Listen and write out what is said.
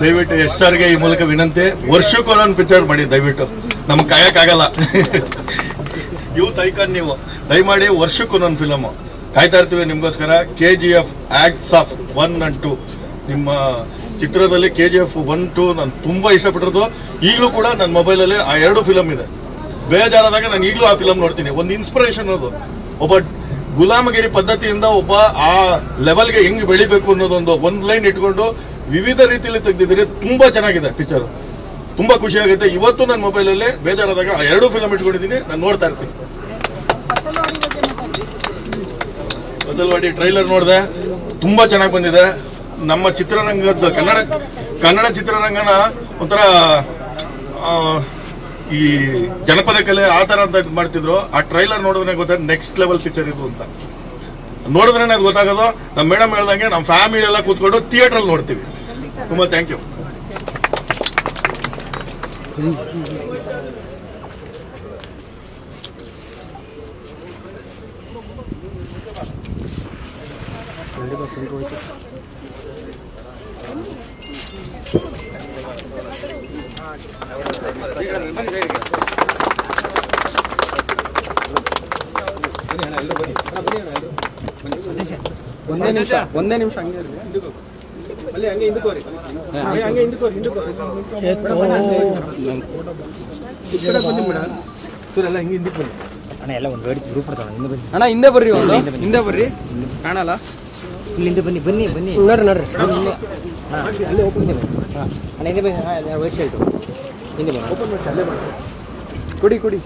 ದಯವಿಟ್ಟು ಎಸ್ ಸರ್ಗೆ ಈ ಮೂಲಕ ವಿನಂತಿ, ವರ್ಷಕ್ಕೂ ಒಂದೊಂದು ಪಿಕ್ಚರ್ ಮಾಡಿ ದಯವಿಟ್ಟು, ನಮ್ಗೆ ಕಾಯಕ್ಕಾಗಲ್ಲ. ಯೂತ್ ಐಕಾನ್ ನೀವು, ದಯಮಾಡಿ ವರ್ಷಕ್ಕೂ ಒಂದೊಂದು ಫಿಲಮು ಕಾಯ್ತಾ ಇರ್ತೀವಿ ನಿಮ್ಗೋಸ್ಕರ. KGF ಆಕ್ಟ್ಸ್ ಆಫ್ 1 and 2 ನಿಮ್ಮ ಚಿತ್ರದಲ್ಲಿ KGF 1, 2 ನಾನು ತುಂಬಾ ಇಷ್ಟಪಟ್ಟಿರೋದು. ಈಗಲೂ ಕೂಡ ನನ್ನ ಮೊಬೈಲಲ್ಲಿ ಆ 2 ಫಿಲಮ್ ಇದೆ. ಬೇಜಾರಾದಾಗ ನಾನು ಈಗಲೂ ಆ ಫಿಲಮ್ ನೋಡ್ತೀನಿ. ಒಂದು ಇನ್ಸ್ಪಿರೇಷನ್ ಅದು, ಒಬ್ಬ ಗುಲಾಮಗಿರಿ ಪದ್ಧತಿಯಿಂದ ಒಬ್ಬ ಆ ಲೆವೆಲ್ಗೆ ಹೆಂಗ್ ಬೆಳಿಬೇಕು ಅನ್ನೋದೊಂದು ಒಂದು ಲೈನ್ ಇಟ್ಕೊಂಡು ವಿವಿಧ ರೀತಿಯಲ್ಲಿ ತೆಗೆದಿದ್ದೀರಿ. ತುಂಬಾ ಚೆನ್ನಾಗಿದೆ ಪಿಕ್ಚರ್, ತುಂಬಾ ಖುಷಿ ಆಗುತ್ತೆ. ಇವತ್ತು ನನ್ನ ಮೊಬೈಲಲ್ಲಿ ಬೇಜಾರಾದಾಗ ಆ 2 ಫಿಲಮ್ ಇಟ್ಕೊಂಡಿದ್ದೀನಿ, ನಾನು ನೋಡ್ತಾ ಇರ್ತೀನಿ. ಬದಲ್ವಾಡಿ ಟ್ರೈಲರ್ ನೋಡಿದೆ, ತುಂಬಾ ಚೆನ್ನಾಗಿ ಬಂದಿದೆ. ನಮ್ಮ ಚಿತ್ರರಂಗದ ಕನ್ನಡ ಚಿತ್ರರಂಗನ ಒಂಥರ ಈ ಜನಪದ ಕಲೆ ಆ ತರ ಅಂತ ಮಾಡ್ತಿದ್ರು. ಆ ಟ್ರೈಲರ್ ನೋಡಿದ್ರೆ ಗೊತ್ತಾಗ ನೆಕ್ಸ್ಟ್ ಲೆವೆಲ್ ಪಿಕ್ಚರ್ ಇದು ಅಂತ ನೋಡಿದ್ರೆ ಅದು ಗೊತ್ತಾಗೋದು. ನಮ್ಮ ಮೇಡಮ್ ಹೇಳ್ದಂಗೆ ನಮ್ಮ ಫ್ಯಾಮಿಲಿ ಎಲ್ಲ ಕೂತ್ಕೊಂಡು ಥಿಯೇಟರ್ ಅಲ್ಲಿ ನೋಡ್ತೀವಿ. ತುಂಬಾ ಥ್ಯಾಂಕ್ ಯು. ಒಂದೇ ನಿಮಿಷ ಹಂಗೆ ಅಲ್ಲಿ ಹಂಗೆ ಹಿಂದಕೋರಿ ಹಂಗೆ ಹಿಂದಕೋರಿ ಎಲ್ಲ ಹಿಂಗೆ ಹಿಂದಕ್ಕೆ ಬನ್ನಿ ಅಣ್ಣ. ಎಲ್ಲ ಒಂದು ಗಾಡಿ ಗ್ರೂಪ್ ಇರ್ತಾವೆ, ಹಿಂದೆ ಬನ್ನಿ ಅಣ್ಣ. ಹಿಂದೆ ಬರ್ರಿ, ಒಂದು ಹಿಂದೆ ಬರ್ರಿ, ಕಾಣಲ್ಲ. ಹಿಂದೆ ಬನ್ನಿ ಬನ್ನಿ ಬನ್ನಿ ನೋಡ್ರಿ ಅಲ್ಲೇ ಓಪನ್ ಇದೆ ಅಣ್ಣ. ಹಿಂದೆ ಬನ್ನಿ, ವೈಟ್ ಶರ್ಟು ಹಿಂದೆ ಬನ್ನಿ, ಓಪನ್ ಮಾಡಿ ಅಲ್ಲೇ ಮಾಡಿ ಕೊಡಿ